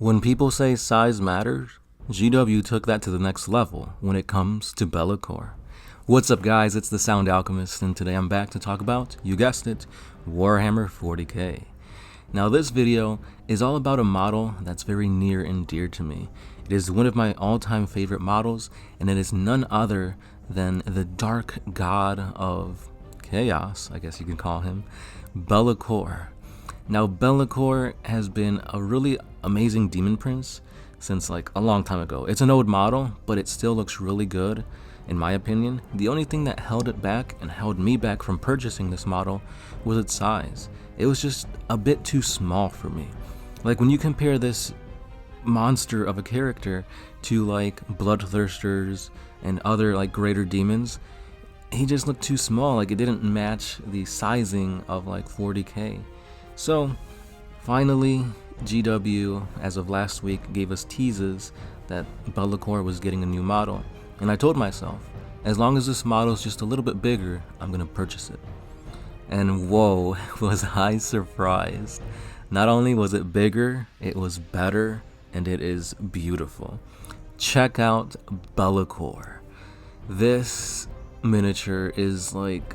When people say size matters, GW took that to the next level when it comes to Be'lakor. What's up guys, it's the Sound Alchemist, and today I'm back to talk about, you guessed it, Warhammer 40k. Now this video is all about a model that's very near and dear to me. It is one of my all-time favorite models, and it is none other than the dark god of chaos, I guess you can call him, Be'lakor. Now Be'lakor has been a really amazing demon prince since like a long time ago. It's an old model, but it still looks really good in my opinion. The only thing that held it back and held me back from purchasing this model was its size. It was just a bit too small for me. Like when you compare this monster of a character to like bloodthirsters and other like greater demons, he just looked too small. Like it didn't match the sizing of like 40k. So finally GW, as of last week, gave us teases that Be'lakor was getting a new model, and I told myself, as long as this model is just a little bit bigger, I'm gonna purchase it. And whoa, was I surprised. Not only was it bigger, it was better, and it is beautiful. Check out Be'lakor. This miniature is like,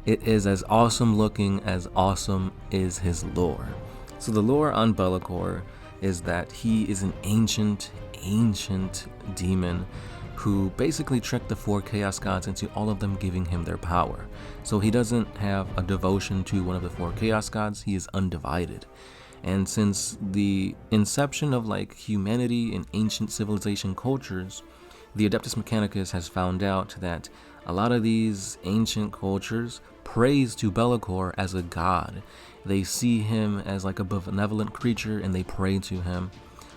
it is as awesome looking as awesome is his lore. So the lore on Be'lakor is that he is an ancient demon who basically tricked the 4 chaos gods into all of them giving him their power. So he doesn't have a devotion to one of the 4 chaos gods, he is undivided. And since the inception of like humanity and ancient civilization cultures, the Adeptus Mechanicus has found out that a lot of these ancient cultures praise to Be'lakor as a god. They see him as like a benevolent creature and they pray to him.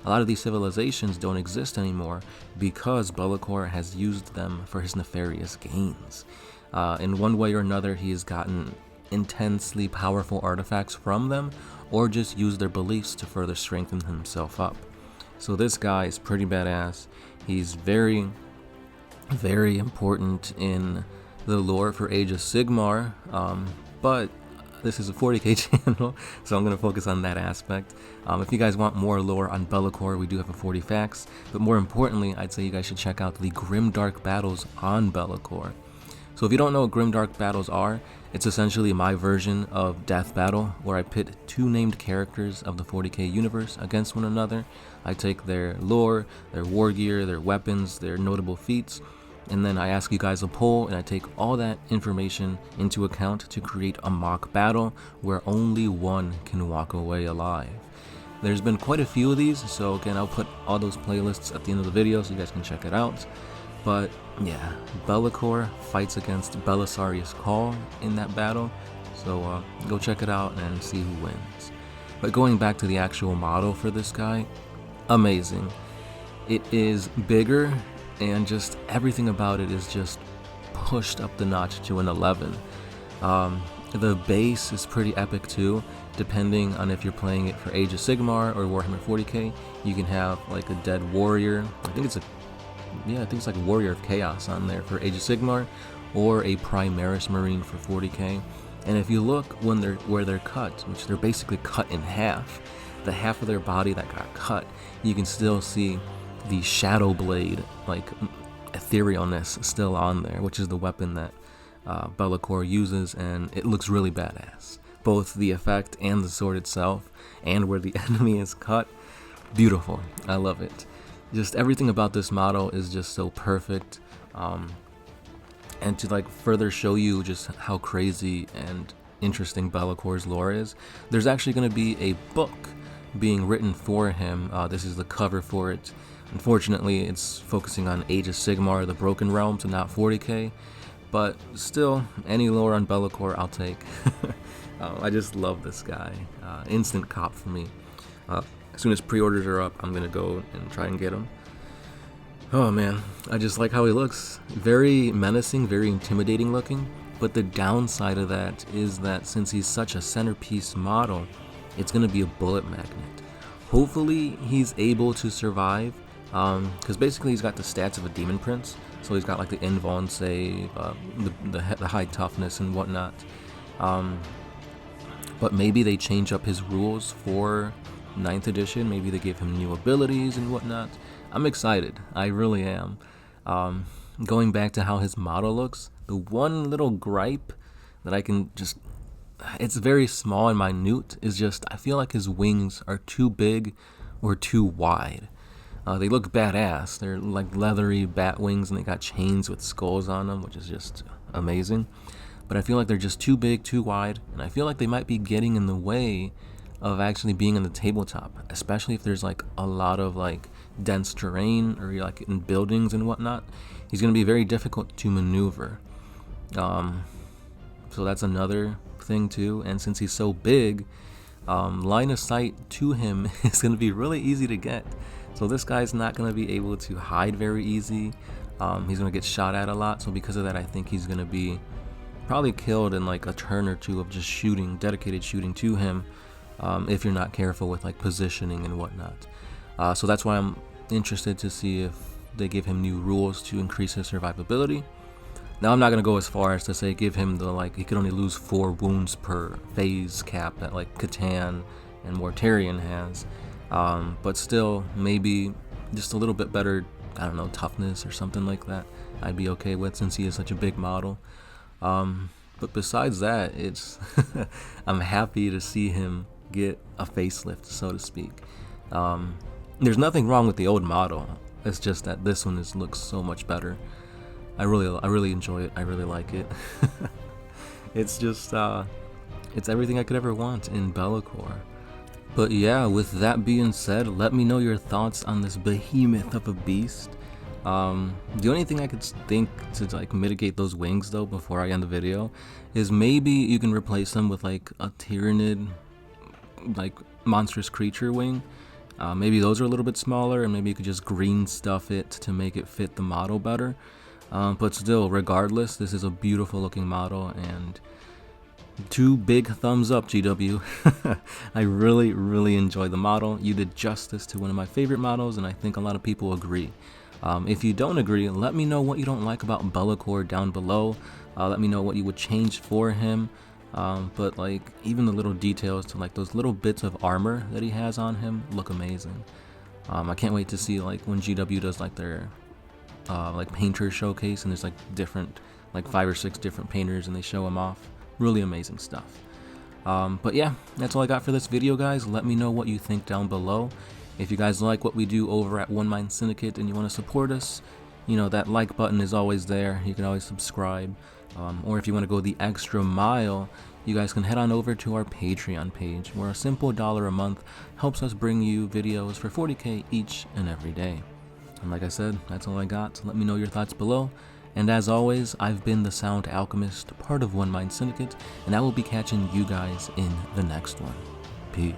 A lot of these civilizations don't exist anymore because Be'lakor has used them for his nefarious gains. In one way or another, he has gotten intensely powerful artifacts from them, or just used their beliefs to further strengthen himself up. So this guy is pretty badass. He's very important in the lore for Age of Sigmar, but this is a 40k channel, so I'm going to focus on that aspect. If you guys want more lore on Be'lakor, we do have a 40 facts, but more importantly, I'd say you guys should check out the Grimdark battles on Be'lakor. So if you don't know what Grimdark battles are, it's essentially my version of Death Battle, where I pit 2 named characters of the 40k universe against one another. I take their lore, their war gear, their weapons, their notable feats, and then I ask you guys a poll, and I take all that information into account to create a mock battle where only one can walk away alive. There's been quite a few of these, so again, I'll put all those playlists at the end of the video so you guys can check it out. But yeah, Be'lakor fights against Belisarius Cawl in that battle, so go check it out and see who wins. But going back to the actual model for this guy, amazing. It is bigger, and just everything about it is just pushed up the notch to an 11. The base is pretty epic too, depending on if you're playing it for Age of Sigmar or Warhammer 40k. You can have like a dead warrior, I think it's like a Warrior of Chaos on there for Age of Sigmar, or a Primaris Marine for 40k. And if you look where they're cut, which they're basically cut in half, the half of their body that got cut, you can still see the Shadow Blade, like etherealness, still on there, which is the weapon that Be'lakor uses, and it looks really badass. Both the effect and the sword itself, and where the enemy is cut, beautiful. I love it. Just everything about this model is just so perfect. And to like further show you just how crazy and interesting Be'lakor's lore is, there's actually going to be a book being written for him. This is the cover for it. Unfortunately, it's focusing on Age of Sigmar, the Broken Realms, and not 40k. But still, any lore on Be'lakor I'll take. I just love this guy. Instant cop for me. As soon as pre-orders are up, I'm going to go and try and get him. Oh man, I just like how he looks. Very menacing, very intimidating looking. But the downside of that is that since he's such a centerpiece model, it's going to be a bullet magnet. Hopefully he's able to survive, because basically he's got the stats of a demon prince. So he's got like the invuln save, the high toughness and whatnot. But maybe they change up his rules for 9th edition. Maybe they gave him new abilities and whatnot. I'm excited. I really am. Going back to how his model looks, the one little gripe that I can just, it's very small and minute, is just I feel like his wings are too big or too wide. They look badass. They're like leathery bat wings and they got chains with skulls on them, which is just amazing. But I feel like they're just too big, too wide, and I feel like they might be getting in the way of actually being on the tabletop, especially if there's like a lot of like dense terrain or like in buildings and whatnot. He's going to be very difficult to maneuver. So that's another thing too. And since he's so big, line of sight to him is going to be really easy to get. So this guy's not going to be able to hide very easy. He's going to get shot at a lot. So because of that, I think he's going to be probably killed in like a turn or two of just shooting, dedicated shooting to him, if you're not careful with like positioning and whatnot. So that's why I'm interested to see if they give him new rules to increase his survivability. Now I'm not going to go as far as to say give him the like he could only lose 4 wounds per phase cap that like Catan and Mortarion has, but still maybe just a little bit better, I don't know, toughness or something like that I'd be okay with, since he is such a big model. But besides that, it's I'm happy to see him get a facelift, so to speak. There's nothing wrong with the old model. It's just that this one looks so much better. I really enjoy it. I really like it. It's just it's everything I could ever want in Be'lakor. But yeah, with that being said, let me know your thoughts on this behemoth of a beast. The only thing I could think to like mitigate those wings though before I end the video is maybe you can replace them with like a Tyranid, like monstrous creature wing. Maybe those are a little bit smaller, and maybe you could just green stuff it to make it fit the model better. But still, regardless, this is a beautiful looking model, and 2 big thumbs up, GW. I really enjoy the model. You did justice to one of my favorite models, and I think a lot of people agree. If you don't agree, let me know what you don't like about Be'lakor down below. Let me know what you would change for him. But like even the little details to like those little bits of armor that he has on him look amazing. I can't wait to see like when GW does like their like painter showcase, and there's like different, like 5 or 6 different painters, and they show them off. Really amazing stuff. But yeah, that's all I got for this video, guys. Let me know what you think down below. If you guys like what we do over at One Mind Syndicate and you want to support us, you know, that like button is always there. You can always subscribe. Or if you want to go the extra mile, you guys can head on over to our Patreon page, where a simple $1 a month helps us bring you videos for 40k each and every day. And like I said, that's all I got. Let me know your thoughts below. And as always, I've been the Sound Alchemist, part of One Mind Syndicate, and I will be catching you guys in the next one. Peace.